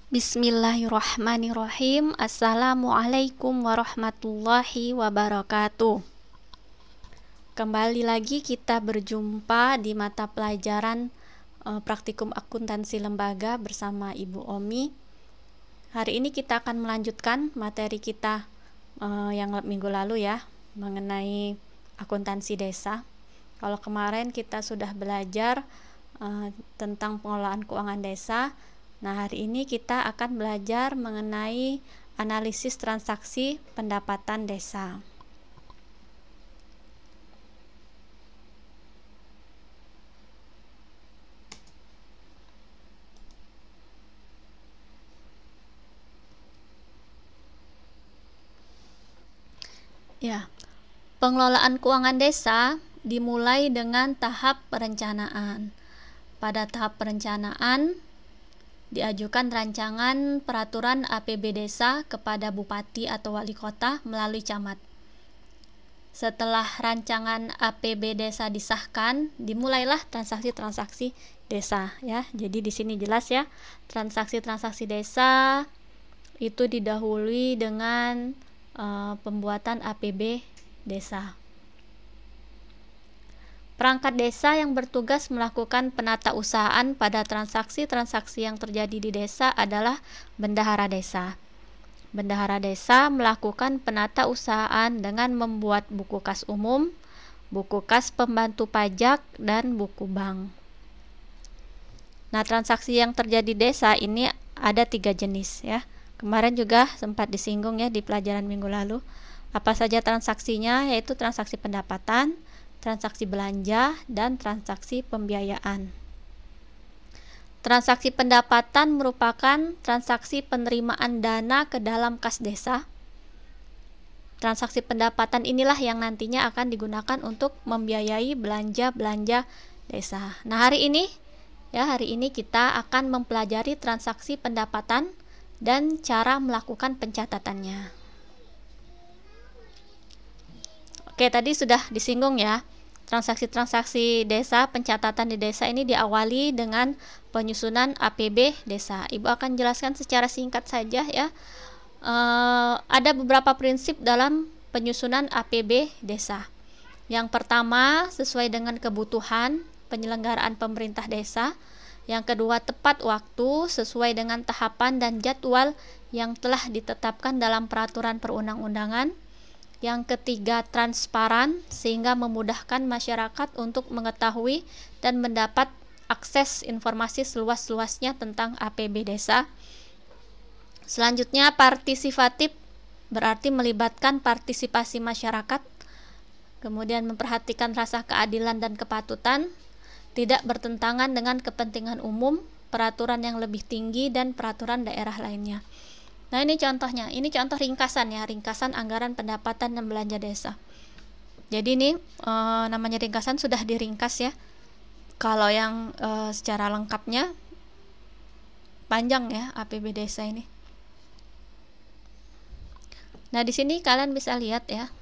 Bismillahirrahmanirrahim. Assalamualaikum warahmatullahi wabarakatuh. Kembali lagi kita berjumpa di mata pelajaran praktikum akuntansi lembaga bersama Ibu Omi. Hari ini kita akan melanjutkan materi kita yang minggu lalu ya, mengenai akuntansi desa. Kalau kemarin kita sudah belajar tentang pengelolaan keuangan desa. Nah, hari ini kita akan belajar mengenai analisis transaksi pendapatan desa. Ya, pengelolaan keuangan desa dimulai dengan tahap perencanaan. Pada tahap perencanaan, diajukan rancangan peraturan APB desa kepada bupati atau wali kota melalui camat. Setelah rancangan APB desa disahkan, dimulailah transaksi-transaksi desa ya. Jadi di sini jelas ya, transaksi-transaksi desa itu didahului dengan pembuatan APB desa. Perangkat desa yang bertugas melakukan penatausahaan pada transaksi-transaksi yang terjadi di desa adalah bendahara desa. Bendahara desa melakukan penatausahaan dengan membuat buku kas umum, buku kas pembantu pajak, dan buku bank. Nah, transaksi yang terjadi di desa ini ada 3 jenis ya. Kemarin juga sempat disinggung ya di pelajaran minggu lalu. Apa saja transaksinya? Yaitu transaksi pendapatan, transaksi belanja, dan transaksi pembiayaan. Transaksi pendapatan merupakan transaksi penerimaan dana ke dalam kas desa. Transaksi pendapatan inilah yang nantinya akan digunakan untuk membiayai belanja-belanja desa. Nah, hari ini kita akan mempelajari transaksi pendapatan dan cara melakukan pencatatannya. Oke, tadi sudah disinggung ya, transaksi-transaksi desa, pencatatan di desa ini diawali dengan penyusunan APB desa. Ibu akan jelaskan secara singkat saja ya. Ada beberapa prinsip dalam penyusunan APB desa. Yang pertama, sesuai dengan kebutuhan penyelenggaraan pemerintah desa. Yang kedua, tepat waktu sesuai dengan tahapan dan jadwal yang telah ditetapkan dalam peraturan perundang-undangan. Yang ketiga, transparan sehingga memudahkan masyarakat untuk mengetahui dan mendapat akses informasi seluas-luasnya tentang APB desa. Selanjutnya, partisipatif berarti melibatkan partisipasi masyarakat. Kemudian memperhatikan rasa keadilan dan kepatutan, tidak bertentangan dengan kepentingan umum, peraturan yang lebih tinggi, dan peraturan daerah lainnya. Nah, ini contohnya. Ini contoh ringkasan ya, ringkasan anggaran pendapatan dan belanja desa. Jadi ini namanya ringkasan sudah diringkas ya. Kalau yang secara lengkapnya panjang ya APB desa ini. Nah, di sini kalian bisa lihat ya.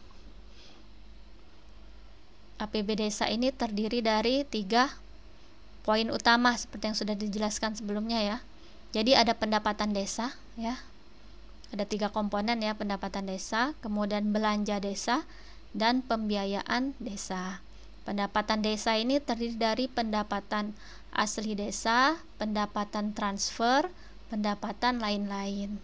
APB desa ini terdiri dari 3 poin utama seperti yang sudah dijelaskan sebelumnya ya. Jadi ada pendapatan desa ya. Ada 3 komponen ya, pendapatan desa, kemudian belanja desa, dan pembiayaan desa. Pendapatan desa ini terdiri dari pendapatan asli desa, pendapatan transfer, pendapatan lain-lain.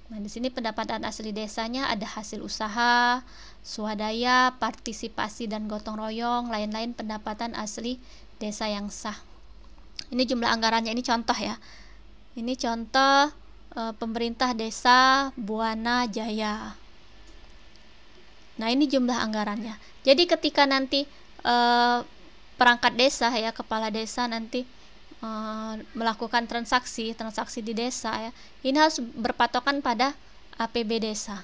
Nah, di sini pendapatan asli desanya ada hasil usaha, swadaya, partisipasi dan gotong royong, lain-lain pendapatan asli desa yang sah. Ini jumlah anggarannya, ini contoh ya. Ini contoh pemerintah desa Buana Jaya. Nah, ini jumlah anggarannya. Jadi ketika nanti perangkat desa ya, kepala desa nanti melakukan transaksi di desa ya, ini harus berpatokan pada APB desa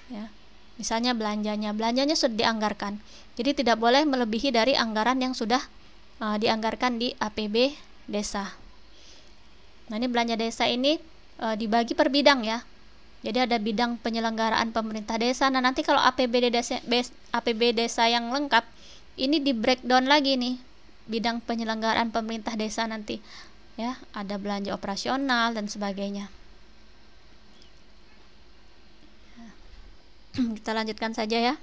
ya. Misalnya belanjanya sudah dianggarkan, jadi tidak boleh melebihi dari anggaran yang sudah dianggarkan di APB desa. Nah, ini belanja desa ini dibagi per bidang ya. Jadi ada bidang penyelenggaraan pemerintah desa. Nah, nanti kalau APB desa yang lengkap, ini di breakdown lagi nih, bidang penyelenggaraan pemerintah desa nanti. ya, ada belanja operasional dan sebagainya. Kita lanjutkan saja ya.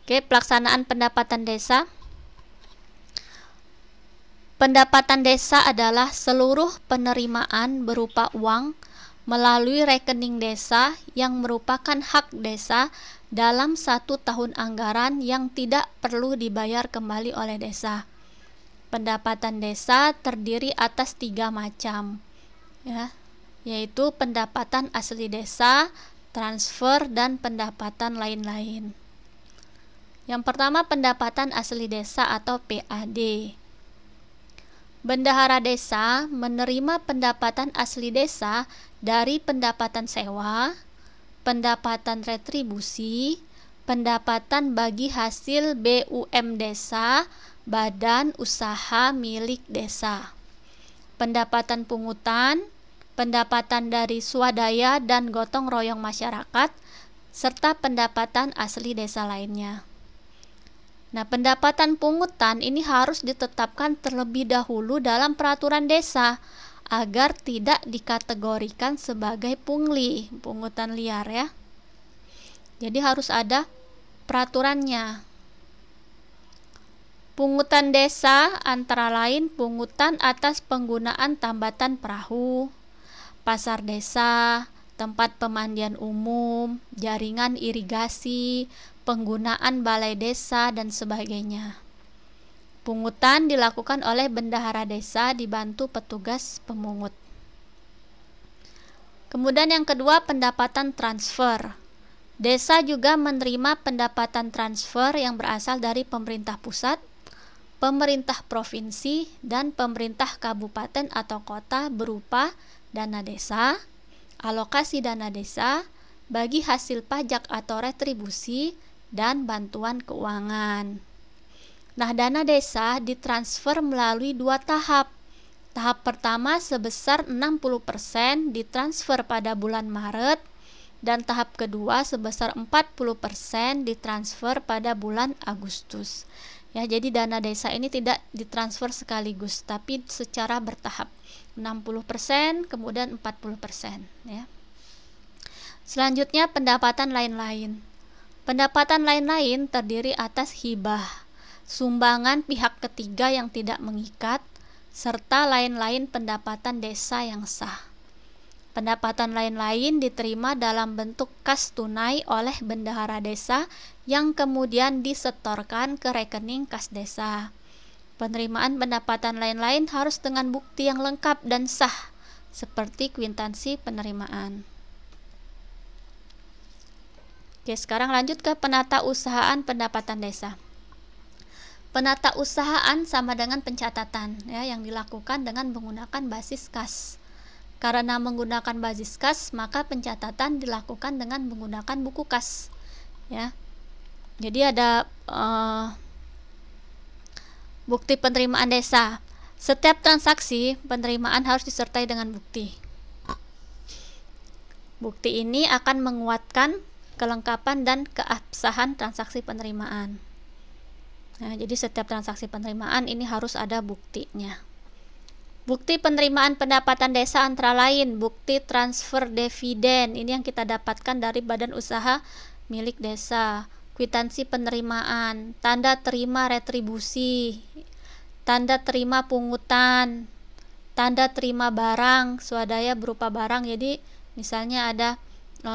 Oke, pelaksanaan pendapatan desa. Pendapatan desa adalah seluruh penerimaan berupa uang melalui rekening desa yang merupakan hak desa dalam 1 tahun anggaran yang tidak perlu dibayar kembali oleh desa. Pendapatan desa terdiri atas 3 macam, ya, yaitu pendapatan asli desa, transfer, dan pendapatan lain-lain. Yang pertama, pendapatan asli desa atau PAD. Bendahara desa menerima pendapatan asli desa dari pendapatan sewa, pendapatan retribusi, pendapatan bagi hasil BUM desa, badan usaha milik desa, pendapatan pungutan, pendapatan dari swadaya dan gotong royong masyarakat, serta pendapatan asli desa lainnya. Nah, pendapatan pungutan ini harus ditetapkan terlebih dahulu dalam peraturan desa agar tidak dikategorikan sebagai pungli, pungutan liar ya. Jadi harus ada peraturannya. Pungutan desa antara lain pungutan atas penggunaan tambatan perahu, pasar desa, tempat pemandian umum, jaringan irigasi, penggunaan balai desa, dan sebagainya. Pungutan dilakukan oleh bendahara desa dibantu petugas pemungut. Kemudian yang kedua, pendapatan transfer. Desa juga menerima pendapatan transfer yang berasal dari pemerintah pusat, pemerintah provinsi, dan pemerintah kabupaten atau kota berupa dana desa, alokasi dana desa, bagi hasil pajak atau retribusi, dan bantuan keuangan. Nah, dana desa ditransfer melalui 2 tahap. Tahap pertama sebesar 60% ditransfer pada bulan Maret, dan tahap kedua sebesar 40% ditransfer pada bulan Agustus. Ya, jadi dana desa ini tidak ditransfer sekaligus, tapi secara bertahap. 60%, kemudian 40%, ya. Selanjutnya, pendapatan lain-lain. Pendapatan lain-lain terdiri atas hibah, sumbangan pihak ketiga yang tidak mengikat, serta lain-lain pendapatan desa yang sah. Pendapatan lain-lain diterima dalam bentuk kas tunai oleh bendahara desa yang kemudian disetorkan ke rekening kas desa. Penerimaan pendapatan lain-lain harus dengan bukti yang lengkap dan sah, seperti kwitansi penerimaan. Oke, sekarang lanjut ke penatausahaan pendapatan desa. Penatausahaan sama dengan pencatatan, ya, yang dilakukan dengan menggunakan basis kas. Karena menggunakan basis kas, maka pencatatan dilakukan dengan menggunakan buku kas, ya. Jadi ada bukti penerimaan desa. Setiap transaksi penerimaan harus disertai dengan bukti. Bukti ini akan menguatkan kelengkapan dan keabsahan transaksi penerimaan. Nah, jadi setiap transaksi penerimaan ini harus ada buktinya. Bukti penerimaan pendapatan desa antara lain bukti transfer dividen, ini yang kita dapatkan dari badan usaha milik desa, kwitansi penerimaan, tanda terima retribusi, tanda terima pungutan, tanda terima barang, swadaya berupa barang. Jadi misalnya ada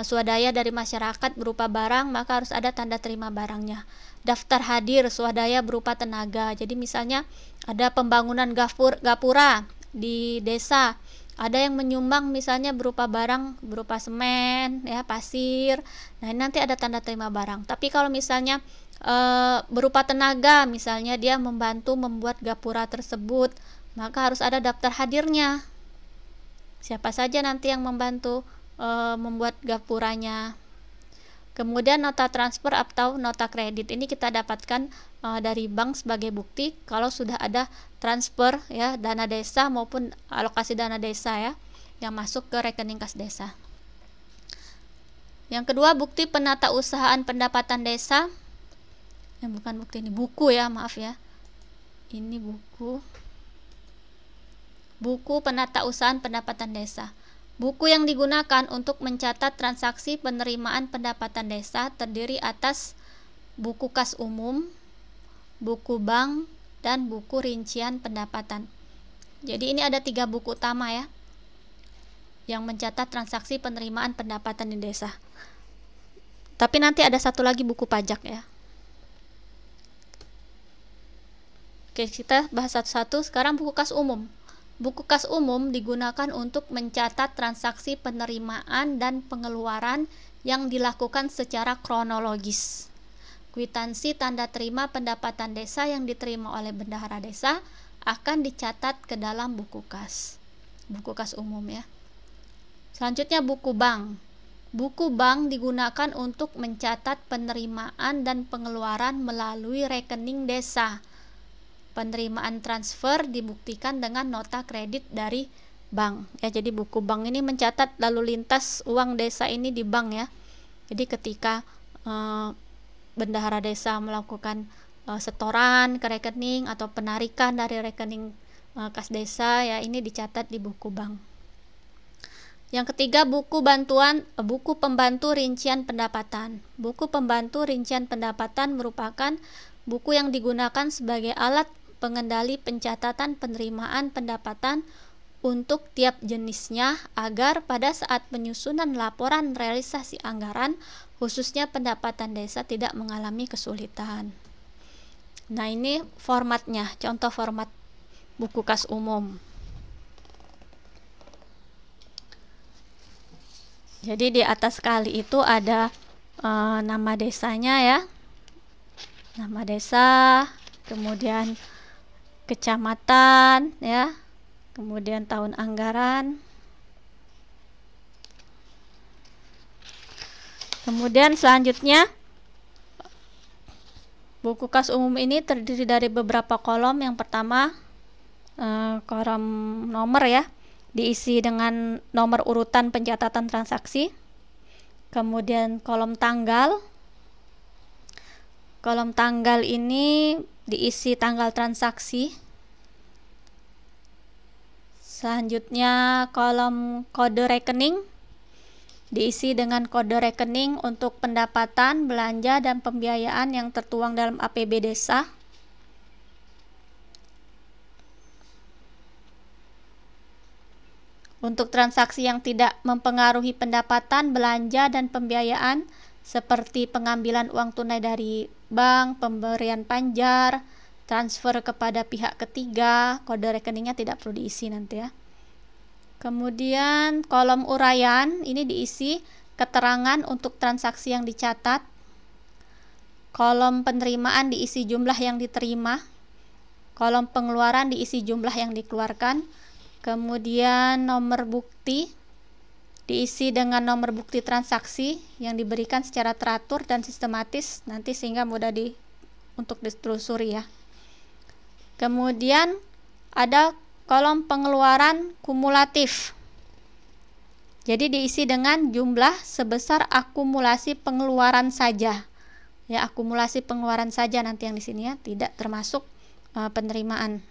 swadaya dari masyarakat berupa barang, maka harus ada tanda terima barangnya. Daftar hadir swadaya berupa tenaga. Jadi misalnya ada pembangunan gapura di desa, ada yang menyumbang misalnya berupa barang, berupa semen, ya, pasir. Nah, ini nanti ada tanda terima barang. Tapi kalau misalnya berupa tenaga, misalnya dia membantu membuat gapura tersebut, maka harus ada daftar hadirnya. Siapa saja nanti yang membantu membuat gapuranya. Kemudian nota transfer atau nota kredit ini kita dapatkan dari bank sebagai bukti kalau sudah ada transfer, ya, dana desa maupun alokasi dana desa, ya, yang masuk ke rekening kas desa. Yang kedua, bukti penatausahaan pendapatan desa. Bukan bukti, ini buku, ya, maaf ya. Ini buku. buku penatausahaan pendapatan desa. Buku yang digunakan untuk mencatat transaksi penerimaan pendapatan desa terdiri atas buku kas umum, buku bank, dan buku rincian pendapatan. Jadi ini ada 3 buku utama ya, yang mencatat transaksi penerimaan pendapatan di desa. Tapi nanti ada satu lagi buku pajak ya. Oke, kita bahas satu-satu. Sekarang buku kas umum. Buku kas umum digunakan untuk mencatat transaksi penerimaan dan pengeluaran yang dilakukan secara kronologis. Kwitansi tanda terima pendapatan desa yang diterima oleh bendahara desa akan dicatat ke dalam buku kas umum ya. Selanjutnya buku bank. Buku bank digunakan untuk mencatat penerimaan dan pengeluaran melalui rekening desa. Penerimaan transfer dibuktikan dengan nota kredit dari bank ya. Jadi buku bank ini mencatat lalu lintas uang desa ini di bank ya. Jadi ketika bendahara desa melakukan setoran ke rekening atau penarikan dari rekening kas desa ya, ini dicatat di buku bank. Yang ketiga, buku pembantu rincian pendapatan. Buku pembantu rincian pendapatan merupakan buku yang digunakan sebagai alat pengendali pencatatan penerimaan pendapatan untuk tiap jenisnya agar pada saat penyusunan laporan realisasi anggaran khususnya pendapatan desa tidak mengalami kesulitan. Nah, ini formatnya, contoh format buku kas umum. Jadi di atas kali itu ada nama desanya ya, nama desa, kemudian kecamatan ya, kemudian tahun anggaran. Kemudian selanjutnya buku kas umum ini terdiri dari beberapa kolom. Yang pertama kolom nomor ya, diisi dengan nomor urutan pencatatan transaksi. Kemudian kolom tanggal. Kolom tanggal ini diisi tanggal transaksi. Selanjutnya kolom kode rekening diisi dengan kode rekening untuk pendapatan, belanja, dan pembiayaan yang tertuang dalam APB desa. Untuk transaksi yang tidak mempengaruhi pendapatan, belanja, dan pembiayaan seperti pengambilan uang tunai dari bank, pemberian panjar, transfer kepada pihak ketiga, kode rekeningnya tidak perlu diisi nanti ya. Kemudian kolom uraian ini diisi keterangan untuk transaksi yang dicatat. Kolom penerimaan diisi jumlah yang diterima. Kolom pengeluaran diisi jumlah yang dikeluarkan. Kemudian nomor bukti diisi dengan nomor bukti transaksi yang diberikan secara teratur dan sistematis nanti sehingga mudah untuk ditelusuri ya. Kemudian ada kolom pengeluaran kumulatif. Jadi diisi dengan jumlah sebesar akumulasi pengeluaran saja. Ya, akumulasi pengeluaran saja nanti yang di sini ya, tidak termasuk penerimaan.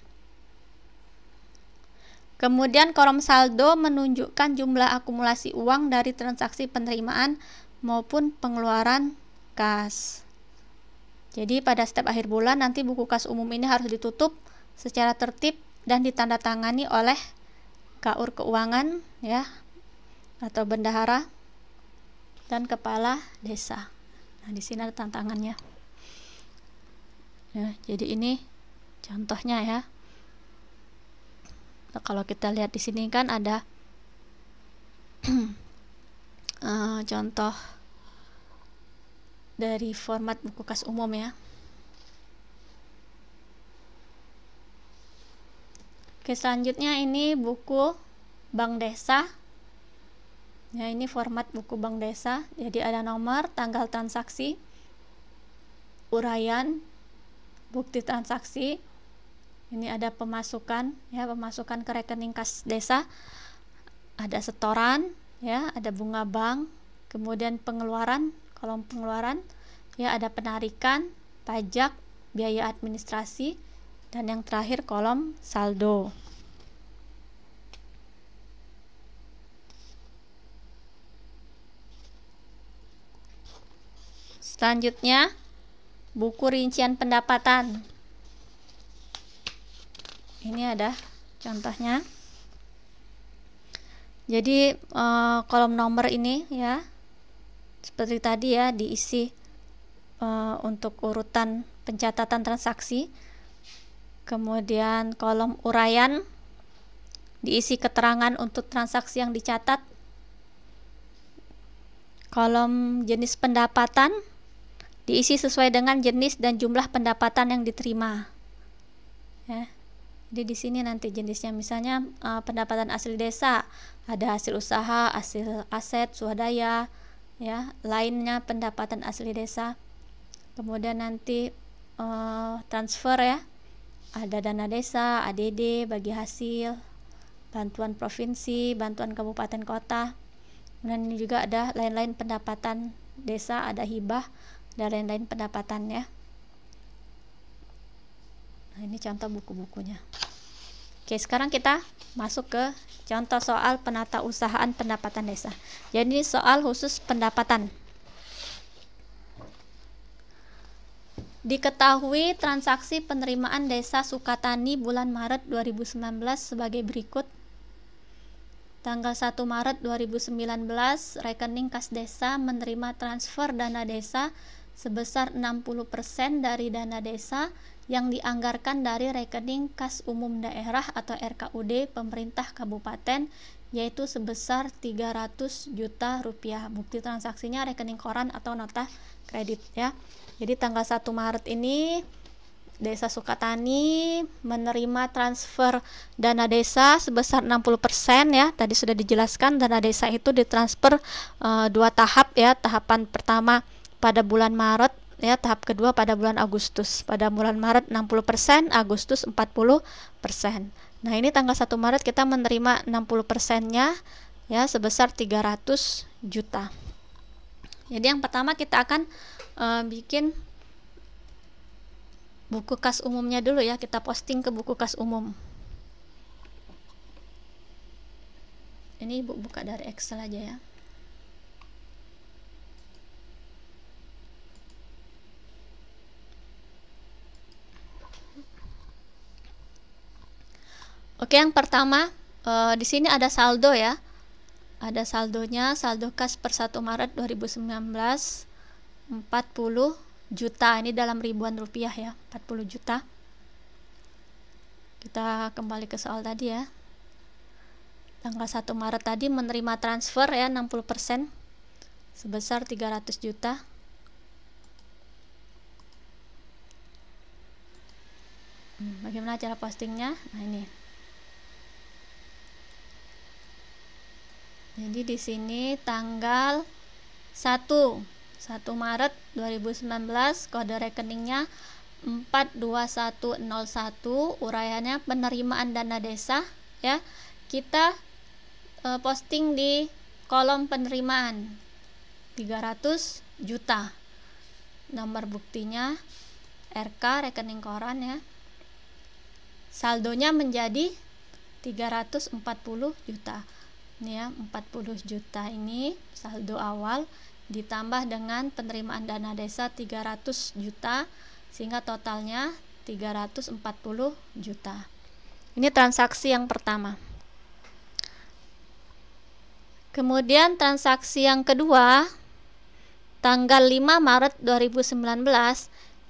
Kemudian kolom saldo menunjukkan jumlah akumulasi uang dari transaksi penerimaan maupun pengeluaran kas. Jadi pada setiap akhir bulan nanti buku kas umum ini harus ditutup secara tertib dan ditandatangani oleh KUR keuangan ya, atau bendahara dan kepala desa. Nah, di sini ada tantangannya. Ya, jadi ini contohnya ya. Nah, kalau kita lihat di sini kan ada contoh dari format buku kas umum ya. Oke, selanjutnya ini buku bank desa. Ya, ini format buku bank desa. Jadi ada nomor, tanggal transaksi, uraian, bukti transaksi. Ini ada pemasukan ya, pemasukan ke rekening kas desa. Ada setoran ya, ada bunga bank, kemudian pengeluaran, kolom pengeluaran ya, ada penarikan, pajak, biaya administrasi, dan yang terakhir kolom saldo. Selanjutnya, buku rincian pendapatan. Ini ada contohnya. Jadi kolom nomor ini ya, seperti tadi ya, diisi untuk urutan pencatatan transaksi. Kemudian kolom uraian diisi keterangan untuk transaksi yang dicatat. Kolom jenis pendapatan diisi sesuai dengan jenis dan jumlah pendapatan yang diterima. Ya. Jadi di sini nanti jenisnya misalnya pendapatan asli desa, ada hasil usaha, hasil aset, swadaya, ya, lainnya pendapatan asli desa. Kemudian nanti transfer ya, ada dana desa, ADD, bagi hasil, bantuan provinsi, bantuan kabupaten kota. Kemudian ini juga ada lain-lain pendapatan desa, ada hibah, dan lain-lain pendapatannya. Nah, ini contoh buku-bukunya. Oke, sekarang kita masuk ke contoh soal penata usahaan pendapatan desa. Jadi soal khusus pendapatan. Diketahui transaksi penerimaan desa Sukatani bulan Maret 2019 sebagai berikut. Tanggal 1 Maret 2019, rekening kas desa menerima transfer dana desa sebesar 60% dari dana desa yang dianggarkan dari rekening kas umum daerah atau RKUD pemerintah kabupaten, yaitu sebesar 300 juta rupiah. Bukti transaksinya rekening koran atau nota kredit ya. Jadi tanggal 1 Maret ini Desa Sukatani menerima transfer dana desa sebesar 60% ya. Tadi sudah dijelaskan dana desa itu ditransfer 2 tahap ya. Tahapan pertama pada bulan Maret ya, tahap kedua pada bulan Agustus. Pada bulan Maret 60%, Agustus 40%. Nah, ini tanggal 1 Maret kita menerima 60%-nya ya sebesar 300 juta. Jadi yang pertama kita akan bikin buku kas umumnya dulu ya, kita posting ke buku kas umum. Ini Ibu buka dari Excel aja ya. Oke, yang pertama di sini ada saldo ya. Ada saldonya, saldo kas per 1 Maret 2019 40 juta. Ini dalam ribuan rupiah ya, 40 juta. Kita kembali ke soal tadi ya. Tanggal 1 Maret tadi menerima transfer ya 60% sebesar 300 juta. Bagaimana cara postingnya? Nah, ini. Jadi di sini tanggal 1 Maret 2019, kode rekeningnya 42101, uraiannya penerimaan dana desa ya. Kita posting di kolom penerimaan 300 juta. Nomor buktinya RK rekening koran ya. Saldonya menjadi 340 juta. Ini ya, 40 juta ini saldo awal ditambah dengan penerimaan dana desa 300 juta sehingga totalnya 340 juta. Ini transaksi yang pertama. Kemudian transaksi yang kedua, tanggal 5 Maret 2019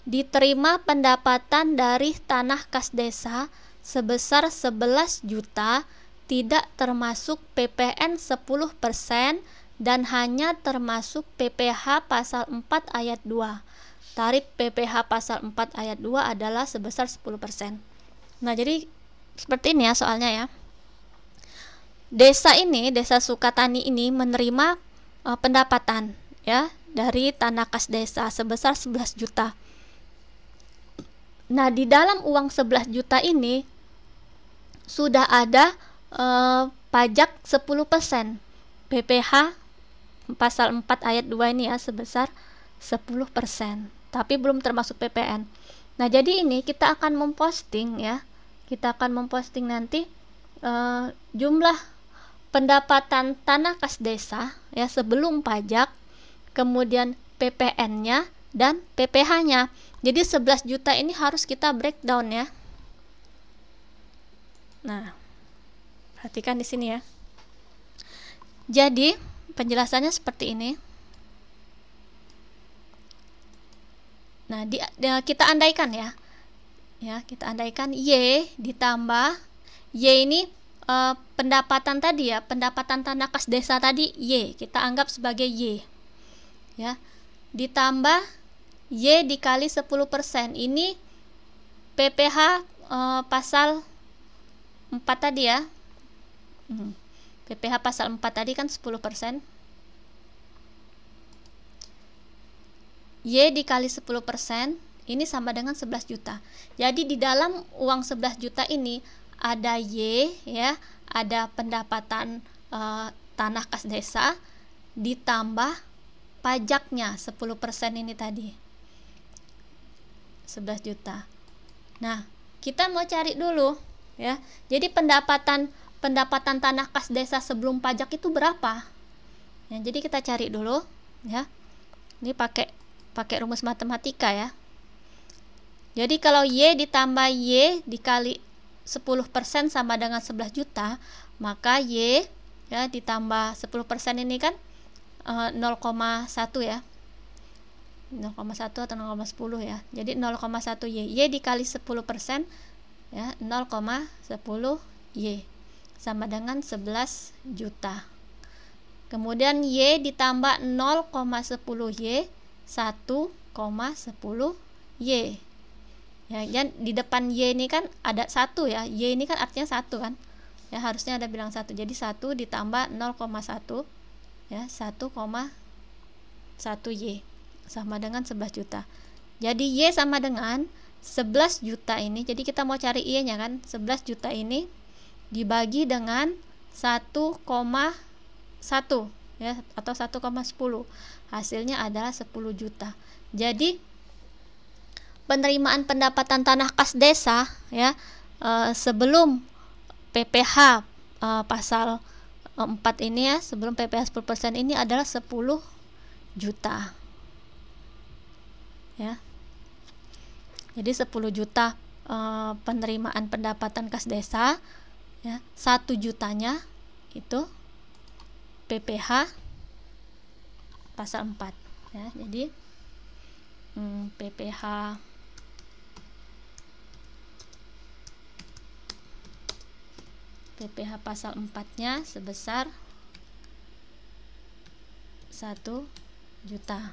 diterima pendapatan dari tanah kas desa sebesar 11 juta, tidak termasuk PPN 10% dan hanya termasuk PPh pasal 4 ayat 2. Tarif PPh pasal 4 ayat 2 adalah sebesar 10%. Nah, jadi seperti ini ya soalnya ya. Desa Sukatani ini menerima pendapatan ya dari tanah kas desa sebesar 11 juta. Nah, di dalam uang 11 juta ini sudah ada pajak 10%. PPh pasal 4 ayat 2 ini ya sebesar 10%, tapi belum termasuk PPN. Nah, jadi ini kita akan memposting ya. Kita akan memposting nanti jumlah pendapatan tanah kas desa ya sebelum pajak, kemudian PPN-nya dan PPh-nya. Jadi 11 juta ini harus kita breakdown ya. Nah, perhatikan di sini ya. Jadi penjelasannya seperti ini. Nah, kita andaikan ya. Ya, kita andaikan Y ditambah Y ini pendapatan tadi ya, pendapatan tanah kas desa tadi Y, kita anggap sebagai Y. Ya. Ditambah Y dikali 10%. Ini PPh pasal 4 tadi ya. PPh pasal 4 tadi kan 10%. Y dikali 10% ini sama dengan 11 juta. Jadi di dalam uang 11 juta ini ada Y ya, ada pendapatan tanah kas desa ditambah pajaknya 10% ini tadi. 11 juta. Nah, kita mau cari dulu ya. Jadi pendapatan tanah kas desa sebelum pajak itu berapa? Ya, jadi kita cari dulu ya. Ini pakai rumus matematika ya. Jadi kalau Y ditambah Y dikali 10% sama dengan 11 juta, maka Y ya ditambah 10% ini kan 0,1 ya. 0,1 atau 0,10 ya. Jadi 0,1 Y. Y dikali 10% ya, 0,10 Y sama dengan 11 juta. Kemudian Y ditambah 0,10 Y 1,10 Y. Ya, dan di depan Y ini kan ada 1 ya. Y ini kan artinya 1 kan. Ya, harusnya ada bilang 1. Jadi 1 ditambah 0,1 ya, 1,1 Y sama dengan 11 juta. Jadi Y sama dengan 11 juta ini. Jadi kita mau cari Y-nya kan. 11 juta ini dibagi dengan 1,1 ya, atau 1,10. Hasilnya adalah 10 juta. Jadi penerimaan pendapatan tanah kas desa ya sebelum PPh pasal 4 ini ya, sebelum PPh 10% ini adalah 10 juta. Ya. Jadi 10 juta penerimaan pendapatan kas desa ya, 1 jutanya itu PPh pasal 4 ya. Jadi PPh pasal 4-nya sebesar 1 juta.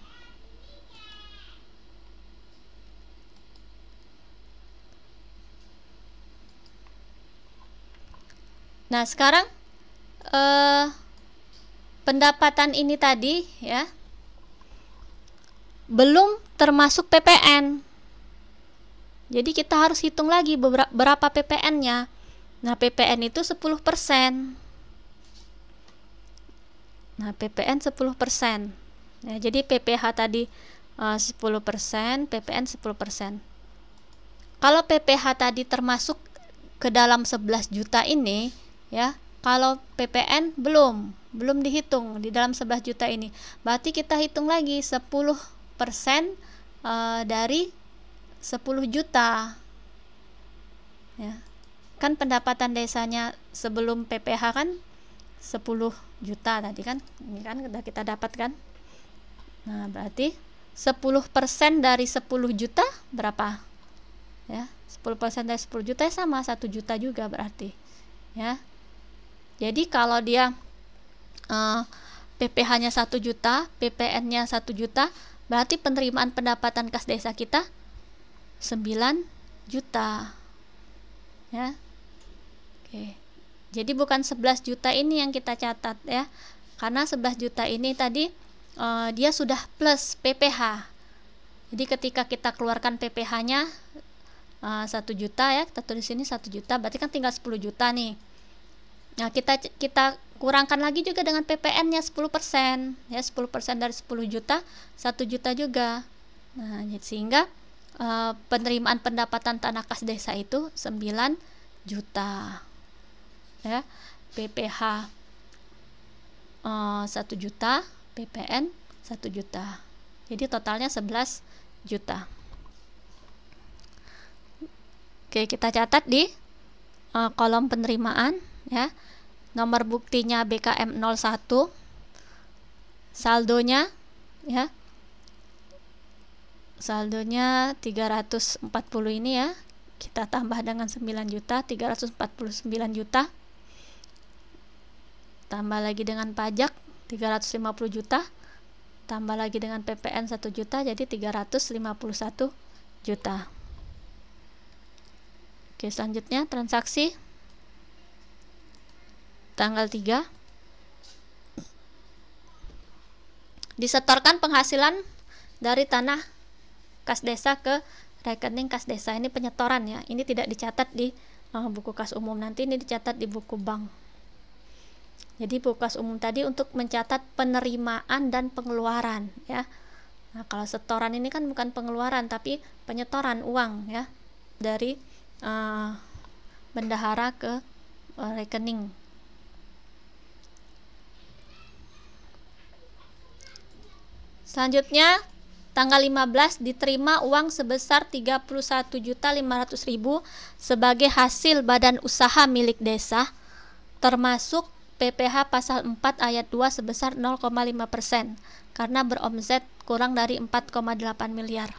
Nah, sekarang pendapatan ini tadi ya belum termasuk PPN. Jadi kita harus hitung lagi berapa PPN-nya. Nah, PPN itu 10%. Nah, PPN 10%. Ya, jadi PPh tadi 10%, PPN 10%. Kalau PPh tadi termasuk ke dalam 11 juta ini ya, kalau PPN belum dihitung di dalam 11 juta ini. Berarti kita hitung lagi 10% dari 10 juta. Ya. Kan pendapatan desanya sebelum PPh kan 10 juta tadi kan. Ini kan sudah kita dapatkan. Nah, berarti 10% dari 10 juta berapa? Ya, 10% dari 10 juta sama 1 juta juga berarti. Ya. Jadi kalau dia PPh-nya 1 juta, PPN-nya 1 juta, berarti penerimaan pendapatan kas desa kita 9 juta. Ya. Oke. Jadi bukan 11 juta ini yang kita catat ya. Karena 11 juta ini tadi dia sudah plus PPh. Jadi ketika kita keluarkan PPh-nya 1 juta ya, kita tulis sini 1 juta, berarti kan tinggal 10 juta nih. Nah, kita kurangkan lagi juga dengan PPN-nya 10%. Ya, 10% dari 10 juta 1 juta juga. Nah, sehingga penerimaan pendapatan tanah kas desa itu 9 juta. Ya, PPh 1 juta, PPN 1 juta. Jadi totalnya 11 juta. Oke, kita catat di kolom penerimaan ya. Nomor buktinya BKM 01. Saldonya ya. Saldonya 340 ini ya. Kita tambah dengan 9 juta, 349 juta. Tambah lagi dengan pajak 350 juta. Tambah lagi dengan PPN 1 juta, jadi 351 juta. Oke, selanjutnya transaksi tanggal 3. Disetorkan penghasilan dari tanah kas desa ke rekening kas desa. Ini penyetoran ya. Ini tidak dicatat di buku kas umum, nanti ini dicatat di buku bank. Jadi buku kas umum tadi untuk mencatat penerimaan dan pengeluaran ya. Nah, kalau setoran ini kan bukan pengeluaran tapi penyetoran uang ya dari bendahara ke rekening. Selanjutnya tanggal 15 diterima uang sebesar 31.500.000 sebagai hasil badan usaha milik desa, termasuk PPh pasal 4 ayat 2 sebesar 0,5% karena beromset kurang dari 4,8 miliar.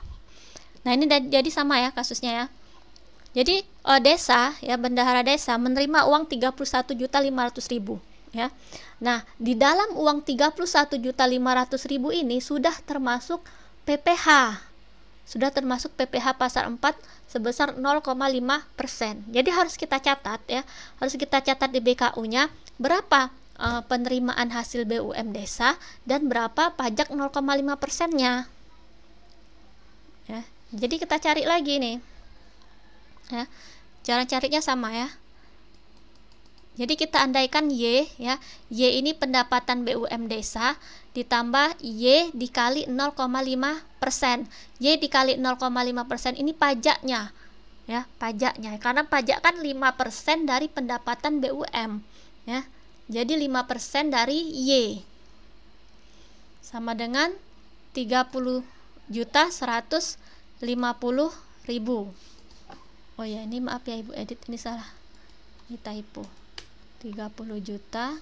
Nah, ini jadi sama ya kasusnya ya. Jadi desa ya, bendahara desa menerima uang 31.500.000 ya. Nah, di dalam uang 31.500.000 ini sudah termasuk PPh. Sudah termasuk PPh pasal 4 sebesar 0,5%. Jadi harus kita catat ya. Harus kita catat di BKU-nya berapa penerimaan hasil BUM desa dan berapa pajak 0,5%-nya. Ya. Jadi kita cari lagi nih. Ya. Cara carinya sama ya. Jadi kita andaikan Y ya. Y ini pendapatan BUM desa ditambah Y dikali 0,5%. Y dikali 0,5% ini pajaknya. Ya, pajaknya. Karena pajak kan 5% dari pendapatan BUM, ya. Jadi 5% dari Y. Sama dengan 30.150.000. Oh ya, ini maaf ya Ibu edit, ini salah. Ini typo. 30 juta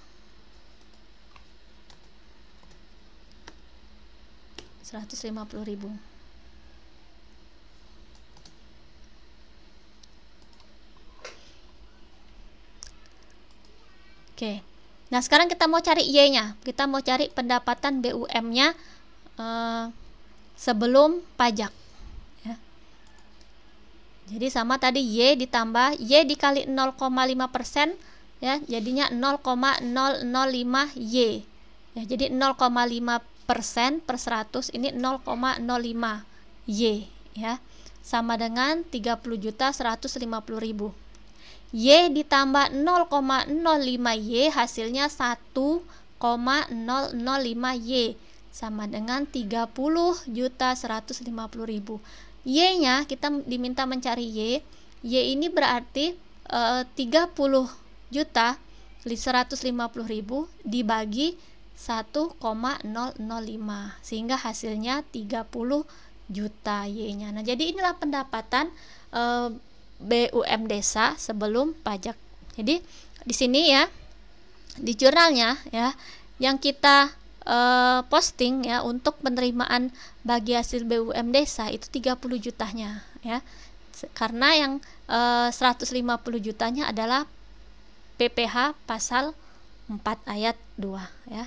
150.000. Oke. Nah, sekarang kita mau cari Y-nya. Kita mau cari pendapatan BUM-nya sebelum pajak. Ya. Jadi sama tadi Y ditambah Y dikali 0,5%. Ya, jadinya 0,005 Y. Ya, jadi 0,5% per 100 ini 0,05 Y ya. Sama dengan 30.150.000. Y ditambah 0,05 Y hasilnya 1,005 Y sama dengan 30.150.000. Y-nya kita diminta mencari Y. Y ini berarti 30.150.000 dibagi 1,005 sehingga hasilnya 30 juta Y-nya. Nah, jadi inilah pendapatan BUM desa sebelum pajak. Jadi di sini ya di jurnalnya ya yang kita posting ya untuk penerimaan bagi hasil BUM desa itu 30 jutanya ya. Karena yang 150 jutanya adalah PPh pasal 4 ayat 2 ya.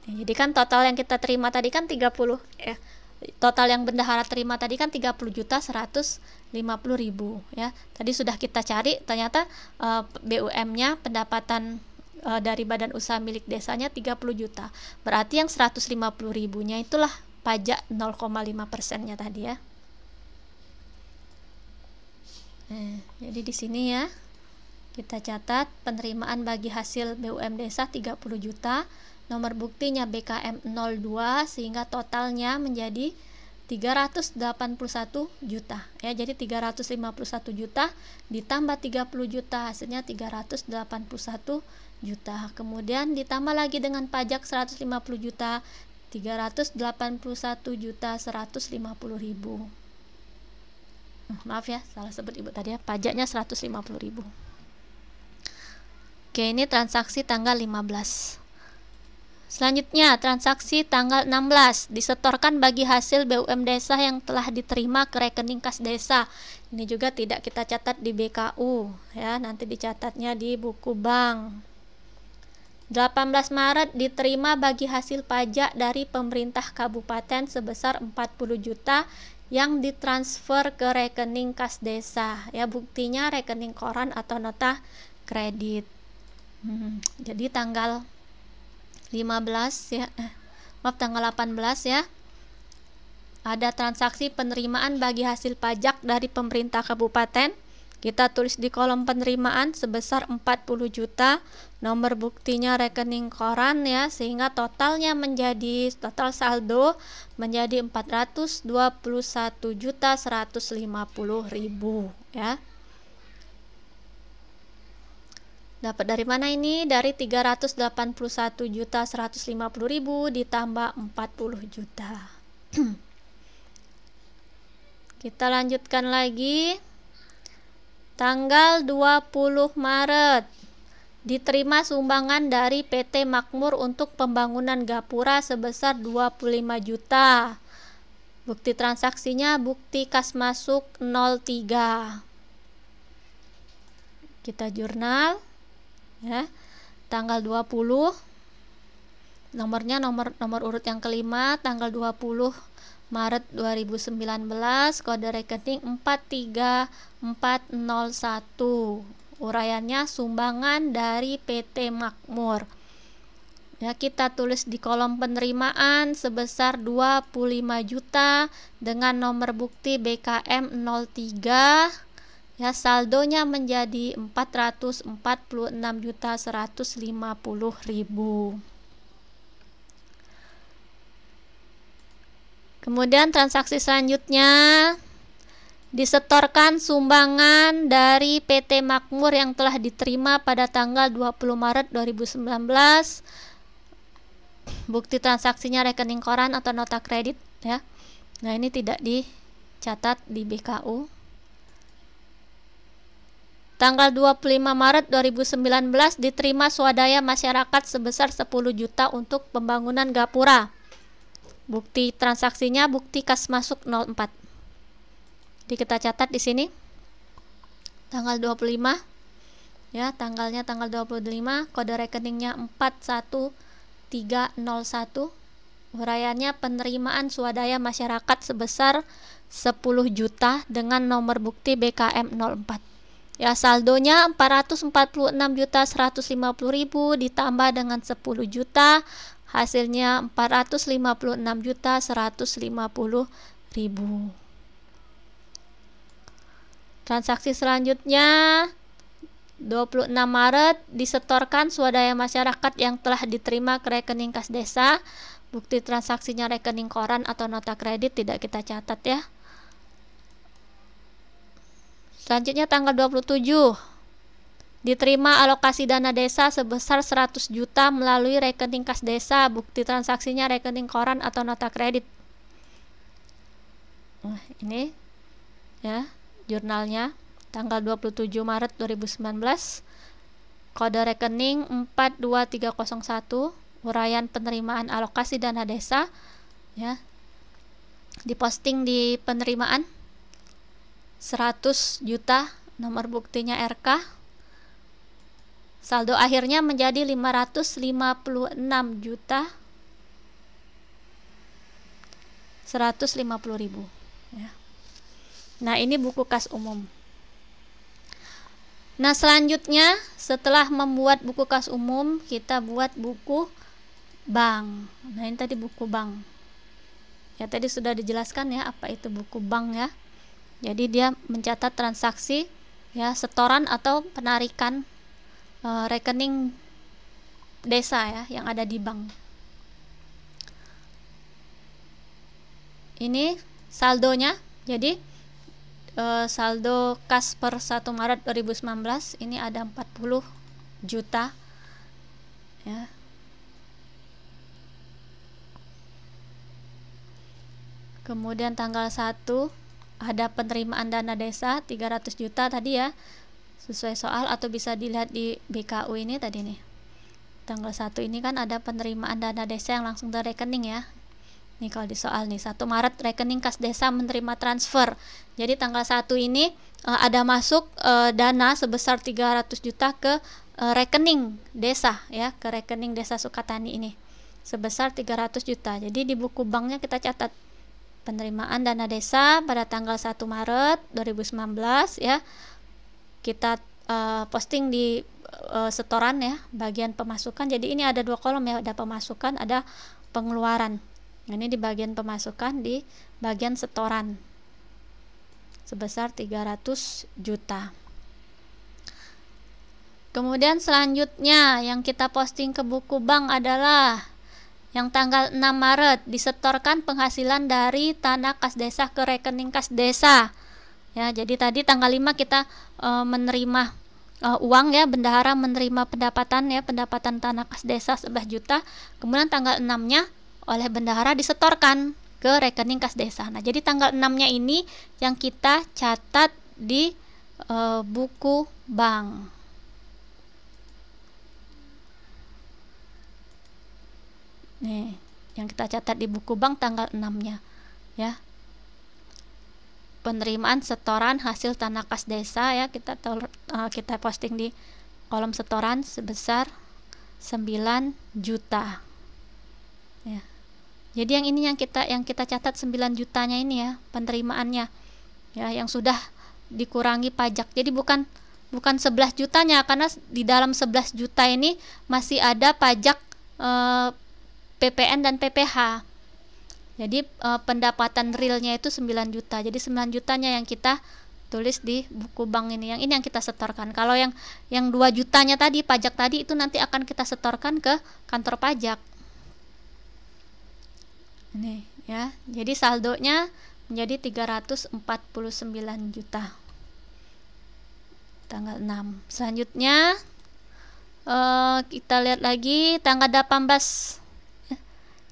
Jadi kan total yang kita terima tadi kan 30 ya. Total yang bendahara terima tadi kan 30.150.000 ya. Tadi sudah kita cari, ternyata BUM-nya pendapatan dari badan usaha milik desanya 30 juta. Berarti yang 150.000-nya itulah pajak 0,5%-nya tadi ya. Jadi di sini ya kita catat penerimaan bagi hasil BUM desa 30 juta, nomor buktinya BKM 02 sehingga totalnya menjadi 381 juta ya. Jadi 351 juta ditambah 30 juta hasilnya 381 juta. Kemudian ditambah lagi dengan pajak 150 juta 381.150.000. Maaf ya, salah sebut Ibu tadi ya, pajaknya 150.000. Oke, ini transaksi tanggal 15. Selanjutnya, transaksi tanggal 16 disetorkan bagi hasil BUM desa yang telah diterima ke rekening kas desa. Ini juga tidak kita catat di BKU ya, nanti dicatatnya di buku bank. 18 Maret diterima bagi hasil pajak dari pemerintah kabupaten sebesar 40 juta yang ditransfer ke rekening kas desa. Ya, buktinya rekening koran atau nota kredit. Jadi tanggal 15 ya, tanggal 18 ya, ada transaksi penerimaan bagi hasil pajak dari pemerintah kabupaten. Kita tulis di kolom penerimaan sebesar 40 juta, nomor buktinya rekening koran ya, sehingga total saldo menjadi 421.150.000 ya. Dapat dari mana ini? Dari 381.150.000 ditambah 40 juta. Kita lanjutkan lagi. Tanggal 20 Maret diterima sumbangan dari PT Makmur untuk pembangunan gapura sebesar 25 juta. Bukti transaksinya bukti kas masuk 03. Kita jurnal ya, tanggal 20, nomornya nomor urut yang kelima, tanggal 20 Maret 2019, kode rekening 43401, uraiannya sumbangan dari PT Makmur ya. Kita tulis di kolom penerimaan sebesar 25 juta dengan nomor bukti BKM 03 ya, saldonya menjadi 446.150.000. Kemudian transaksi selanjutnya disetorkan sumbangan dari PT Makmur yang telah diterima pada tanggal 20 Maret 2019. Bukti transaksinya rekening koran atau nota kredit ya. Nah, ini tidak dicatat di BKU. Tanggal 25 Maret 2019 diterima swadaya masyarakat sebesar 10 juta untuk pembangunan gapura. Bukti transaksinya bukti kas masuk 04. Jadi kita catat di sini. Tanggal 25 ya, tanggalnya tanggal 25, kode rekeningnya 41301. Uraiannya penerimaan swadaya masyarakat sebesar 10 juta dengan nomor bukti BKM 04. Ya, saldonya 446.150.000 ditambah dengan 10 juta, hasilnya 456.150.000. Transaksi selanjutnya 26 Maret disetorkan swadaya masyarakat yang telah diterima ke rekening kas desa. Bukti transaksinya rekening koran atau nota kredit tidak kita catat ya. Selanjutnya tanggal 27 diterima alokasi dana desa sebesar 100 juta melalui rekening kas desa. Bukti transaksinya rekening koran atau nota kredit. Nah, ini ya, jurnalnya tanggal 27 Maret 2019, kode rekening 42301, uraian penerimaan alokasi dana desa ya, diposting di penerimaan 100 juta, nomor buktinya RK, saldo akhirnya menjadi 556 juta 150.000 ya. Nah, ini buku kas umum. Nah, selanjutnya setelah membuat buku kas umum, kita buat buku bank. Nah, ini tadi buku bank ya, tadi sudah dijelaskan ya apa itu buku bank ya. Jadi dia mencatat transaksi ya, setoran atau penarikan rekening desa ya yang ada di bank. Ini saldonya. Jadi saldo kas per 1 Maret 2019 ini ada 40 juta ya. Kemudian tanggal 1 ada penerimaan dana desa 300 juta tadi ya, sesuai soal, atau bisa dilihat di BKU ini tadi nih. Tanggal 1 ini kan ada penerimaan dana desa yang langsung dari rekening ya. Nih kalau di soal nih, 1 Maret rekening kas desa menerima transfer. Jadi tanggal 1 ini ada masuk dana sebesar 300 juta ke rekening desa ya, ke rekening desa Sukatani ini sebesar 300 juta. Jadi di buku banknya kita catat penerimaan dana desa pada tanggal 1 Maret 2019 ya. Kita posting di setoran ya, bagian pemasukan. Jadi ini ada 2 kolom ya, ada pemasukan, ada pengeluaran. Ini di bagian pemasukan, di bagian setoran sebesar 300 juta. Kemudian selanjutnya yang kita posting ke buku bank adalah yang tanggal 6 Maret disetorkan penghasilan dari tanah kas desa ke rekening kas desa. Ya, jadi tadi tanggal 5 kita menerima uang ya, bendahara menerima pendapatan ya, pendapatan tanah kas desa 11 juta. Kemudian tanggal 6-nya oleh bendahara disetorkan ke rekening kas desa. Nah, jadi tanggal 6-nya ini yang kita catat di buku bank. Nih, yang kita catat di buku bank tanggal 6-nya ya. Penerimaan setoran hasil tanah kas desa ya, kita posting di kolom setoran sebesar 9 juta. Ya. Jadi yang ini yang kita catat 9 jutanya ini ya, penerimaannya ya, yang sudah dikurangi pajak. Jadi bukan 11 jutanya, karena di dalam 11 juta ini masih ada pajak PPN dan PPH. Jadi pendapatan realnya itu 9 juta. Jadi 9 jutanya yang kita tulis di buku bank ini. Yang ini yang kita setorkan. Kalau yang 2 jutanya tadi, pajak tadi, itu nanti akan kita setorkan ke kantor pajak. Ini ya. Jadi saldonya menjadi 349 juta. Tanggal 6. Selanjutnya kita lihat lagi tanggal 18.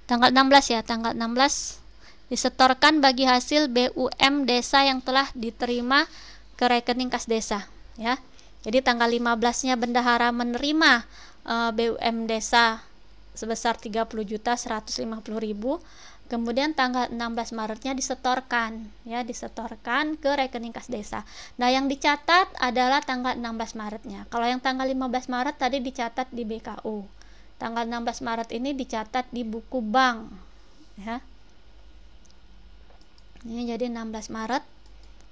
Tanggal 16 ya, tanggal 16 disetorkan bagi hasil BUM desa yang telah diterima ke rekening kas desa ya. Jadi tanggal 15-nya bendahara menerima BUM desa sebesar 30.150.000. Kemudian tanggal 16 Maretnya disetorkan ya, disetorkan ke rekening kas desa. Nah, yang dicatat adalah tanggal 16 Maretnya. Kalau yang tanggal 15 Maret tadi dicatat di BKU. Tanggal 16 Maret ini dicatat di buku bank ya. Ini jadi 16 Maret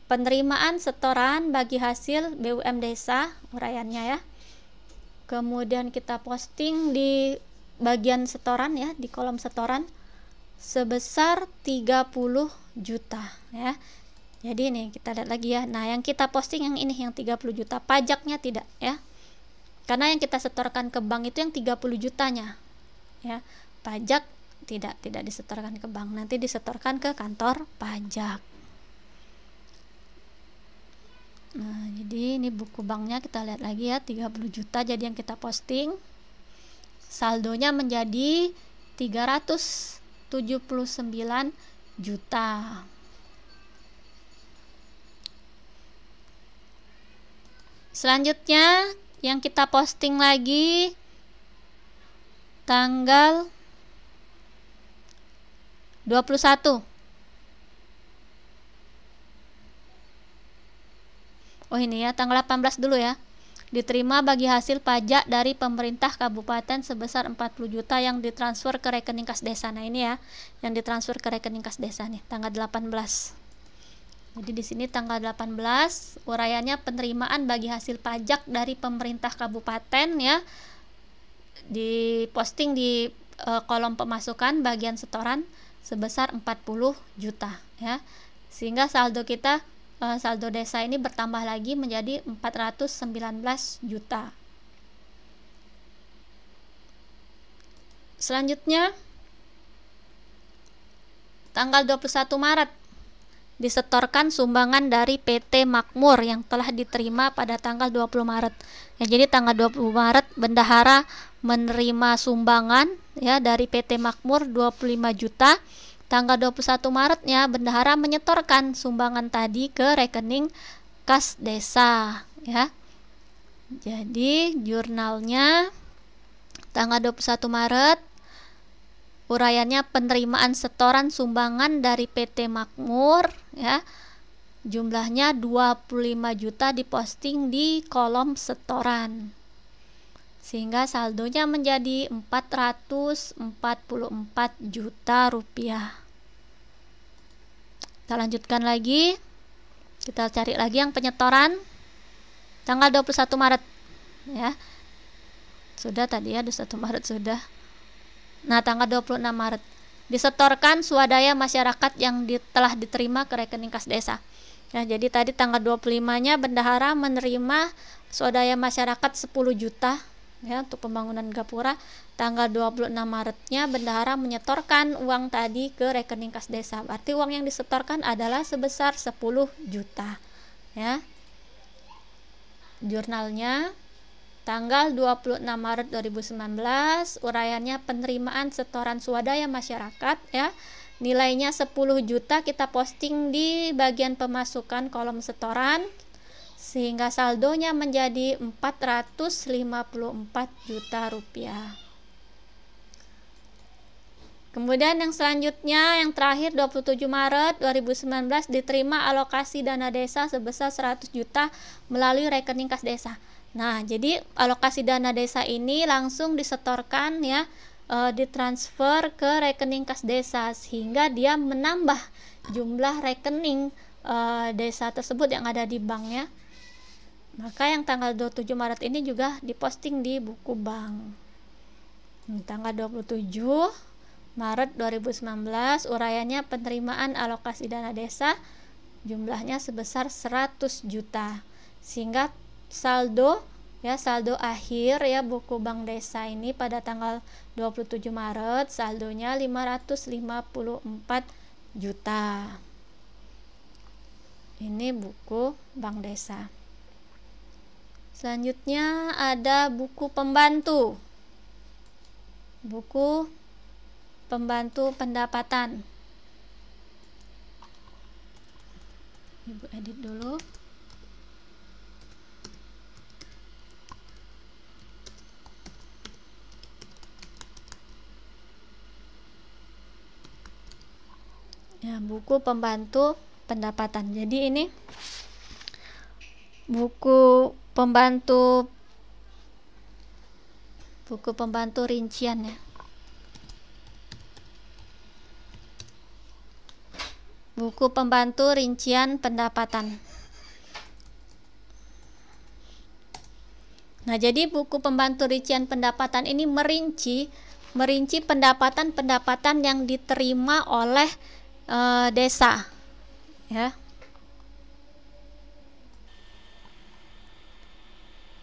penerimaan setoran bagi hasil BUM desa, uraiannya ya. Kemudian kita posting di bagian setoran ya, di kolom setoran sebesar 30 juta ya. Jadi nih kita lihat lagi ya. Nah, yang kita posting yang ini yang 30 juta, pajaknya tidak ya. Karena yang kita setorkan ke bank itu yang 30 jutanya ya. Pajak tidak disetorkan ke bank, nanti disetorkan ke kantor pajak. Nah, jadi ini buku banknya kita lihat lagi ya, 30 juta jadi yang kita posting. Saldonya menjadi 379 juta. Selanjutnya yang kita posting lagi tanggal 21. Oh ini ya, tanggal 18 dulu ya. Diterima bagi hasil pajak dari pemerintah kabupaten sebesar 40 juta yang ditransfer ke rekening kas desa. Nah, ini ya, yang ditransfer ke rekening kas desa nih, tanggal 18. Jadi di sini tanggal 18 uraiannya penerimaan bagi hasil pajak dari pemerintah kabupaten ya. Diposting di kolom pemasukan bagian setoran sebesar 40 juta ya. Sehingga saldo kita, saldo desa ini bertambah lagi menjadi 419 juta. Selanjutnya tanggal 21 Maret disetorkan sumbangan dari PT Makmur yang telah diterima pada tanggal 20 Maret. Ya, jadi tanggal 20 Maret bendahara menerima sumbangan ya dari PT Makmur 25 juta tanggal 21 Maretnya bendahara menyetorkan sumbangan tadi ke rekening kas desa ya. Jadi jurnalnya tanggal 21 Maret uraiannya penerimaan setoran sumbangan dari PT Makmur ya. Jumlahnya 25 juta diposting di kolom setoran. Sehingga saldonya menjadi 444 juta rupiah. Kita lanjutkan lagi. Kita cari lagi yang penyetoran tanggal 21 Maret ya. Sudah tadi ya, 21 Maret sudah. Nah, tanggal 26 Maret disetorkan swadaya masyarakat yang telah diterima ke rekening kas desa. Nah, jadi tadi tanggal 25-nya bendahara menerima swadaya masyarakat 10 juta ya untuk pembangunan gapura. Tanggal 26 Maretnya bendahara menyetorkan uang tadi ke rekening kas desa. Berarti uang yang disetorkan adalah sebesar 10 juta ya. Jurnalnya tanggal 26 Maret 2019, uraiannya penerimaan setoran swadaya masyarakat ya. Nilainya 10 juta, kita posting di bagian pemasukan kolom setoran sehingga saldonya menjadi 454 juta rupiah. Kemudian yang selanjutnya, yang terakhir 27 Maret 2019 diterima alokasi dana desa sebesar 100 juta melalui rekening kas desa. Nah, jadi alokasi dana desa ini langsung disetorkan ya, ditransfer ke rekening kas desa sehingga dia menambah jumlah rekening desa tersebut yang ada di bank ya. Maka yang tanggal 27 Maret ini juga diposting di buku bank. Tanggal 27 Maret 2019 uraiannya penerimaan alokasi dana desa jumlahnya sebesar 100 juta. Sehingga saldo akhir ya buku bank desa ini pada tanggal 27 Maret saldonya 554 juta. Ini buku bank desa. Selanjutnya ada buku pembantu. Buku pembantu pendapatan. Ibu edit dulu. Ya, buku pembantu pendapatan. Jadi ini buku pembantu rincian ya. Buku pembantu rincian pendapatan. Nah, jadi buku pembantu rincian pendapatan ini merinci pendapatan-pendapatan yang diterima oleh desa ya.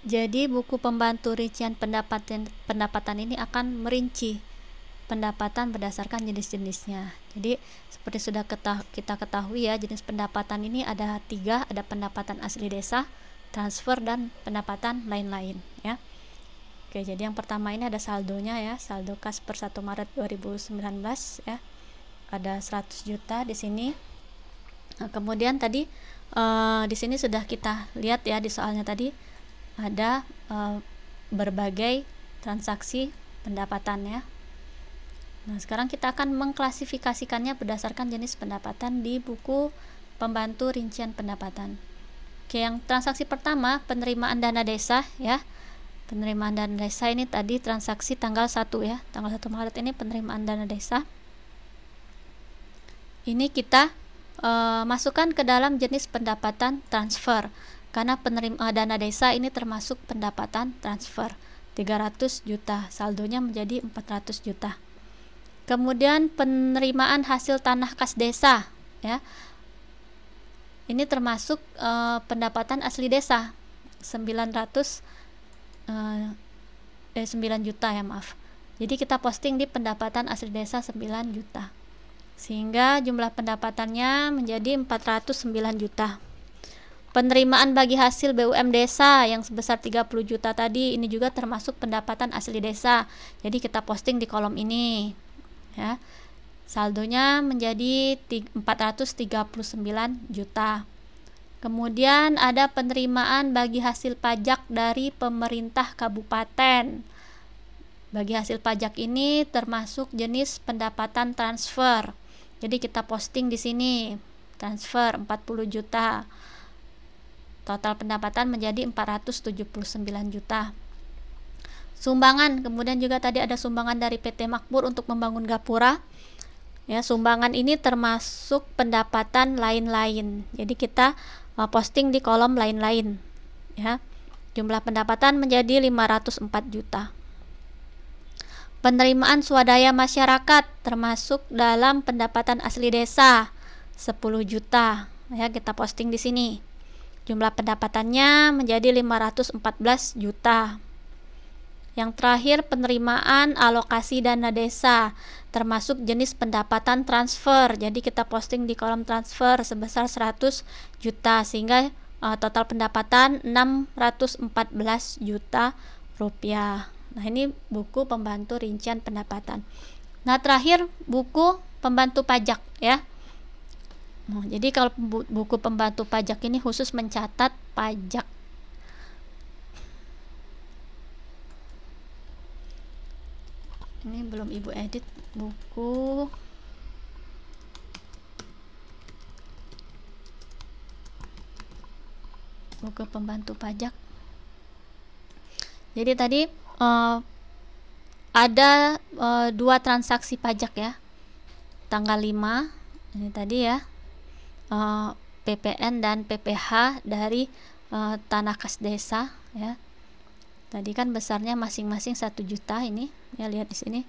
Jadi buku pembantu rincian pendapatan ini akan merinci pendapatan berdasarkan jenis-jenisnya. Jadi seperti sudah kita ketahui ya, jenis pendapatan ini ada 3, ada pendapatan asli desa, transfer, dan pendapatan lain-lain ya. Oke, jadi yang pertama ini ada saldonya ya, saldo kas per 1 Maret 2019 ya. Ada 100 juta di sini. Nah, kemudian tadi di sini sudah kita lihat ya di soalnya tadi ada berbagai transaksi pendapatan ya. Nah, sekarang kita akan mengklasifikasikannya berdasarkan jenis pendapatan di buku pembantu rincian pendapatan. Oke, yang transaksi pertama penerimaan dana desa ya. Penerimaan dana desa ini tadi transaksi tanggal 1 ya. Tanggal 1 Maret ini penerimaan dana desa. Ini kita masukkan ke dalam jenis pendapatan transfer. Karena penerima dana desa ini termasuk pendapatan transfer 300 juta, saldonya menjadi 400 juta. Kemudian penerimaan hasil tanah kas desa ya. Ini termasuk pendapatan asli desa 9 juta ya, maaf. Jadi kita posting di pendapatan asli desa 9 juta. Sehingga jumlah pendapatannya menjadi 409 juta. Penerimaan bagi hasil BUM desa yang sebesar 30 juta tadi ini juga termasuk pendapatan asli desa. Jadi kita posting di kolom ini ya. saldonya menjadi 439 juta. Kemudian ada penerimaan bagi hasil pajak dari pemerintah kabupaten. Bagi hasil pajak ini termasuk jenis pendapatan transfer. Jadi kita posting di sini, transfer 40 juta. Total pendapatan menjadi 479 juta. Sumbangan, kemudian juga tadi ada sumbangan dari PT Makmur untuk membangun gapura. Ya, sumbangan ini termasuk pendapatan lain-lain. Jadi kita posting di kolom lain-lain. Ya. Jumlah pendapatan menjadi 504 juta. Penerimaan swadaya masyarakat termasuk dalam pendapatan asli desa 10 juta. Ya, kita posting di sini. Jumlah pendapatannya menjadi 514 juta. Yang terakhir, penerimaan alokasi dana desa termasuk jenis pendapatan transfer. Jadi kita posting di kolom transfer sebesar 100 juta sehingga total pendapatan 614 juta rupiah. Nah, ini buku pembantu rincian pendapatan. Nah, terakhir buku pembantu pajak ya. Nah, jadi kalau buku pembantu pajak ini khusus mencatat pajak. Ini belum Ibu edit buku pembantu pajak. Jadi tadi ada 2 transaksi pajak ya. Tanggal 5 ini tadi ya. PPN dan PPH dari tanah kas desa ya. Tadi kan besarnya masing-masing 1 juta ini. Ya, lihat di sini.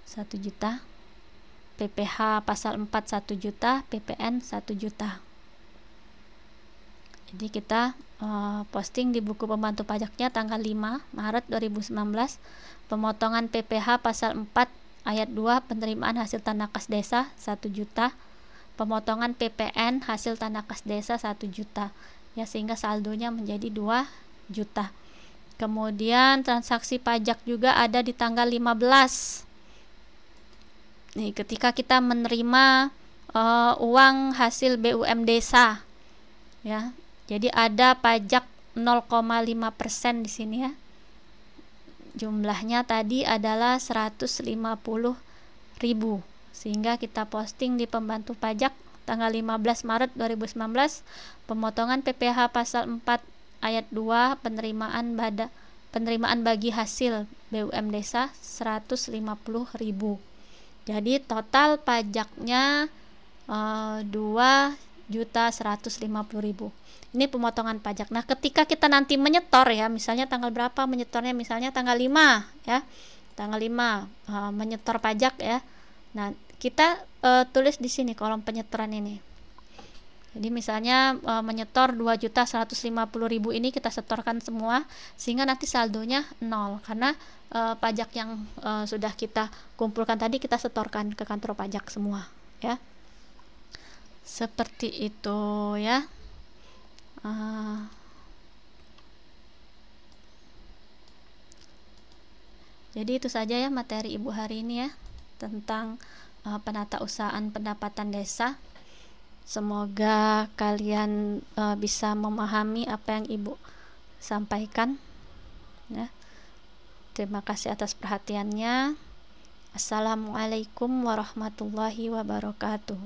1 juta. PPH pasal 4 1 juta, PPN 1 juta. Jadi kita posting di buku pembantu pajaknya tanggal 5 Maret 2019. Pemotongan PPH pasal 4 ayat 2 penerimaan hasil tanah kas desa 1 juta. Pemotongan PPN hasil tanah kas desa 1 juta. Ya, sehingga saldonya menjadi 2 juta. Kemudian transaksi pajak juga ada di tanggal 15. Nih, ketika kita menerima uang hasil BUM desa. Ya. Jadi ada pajak 0,5% di sini ya. Jumlahnya tadi adalah 150.000. Sehingga kita posting di pembantu pajak tanggal 15 Maret 2019, pemotongan PPH pasal 4 ayat 2 penerimaan bagi hasil BUM desa 150.000. Jadi total pajaknya 2.150.000. Ini pemotongan pajak. Nah, ketika kita nanti menyetor ya, misalnya tanggal berapa menyetornya, misalnya tanggal 5 ya. Tanggal 5 menyetor pajak ya. Nah, kita tulis di sini kolom penyetoran ini. Jadi misalnya menyetor 2.150.000 ini kita setorkan semua sehingga nanti saldonya 0 karena pajak yang sudah kita kumpulkan tadi kita setorkan ke kantor pajak semua ya. Seperti itu ya. Jadi itu saja ya materi Ibu hari ini ya tentang penatausahaan pendapatan desa. Semoga kalian bisa memahami apa yang Ibu sampaikan ya. Terima kasih atas perhatiannya. Assalamualaikum warahmatullahi wabarakatuh.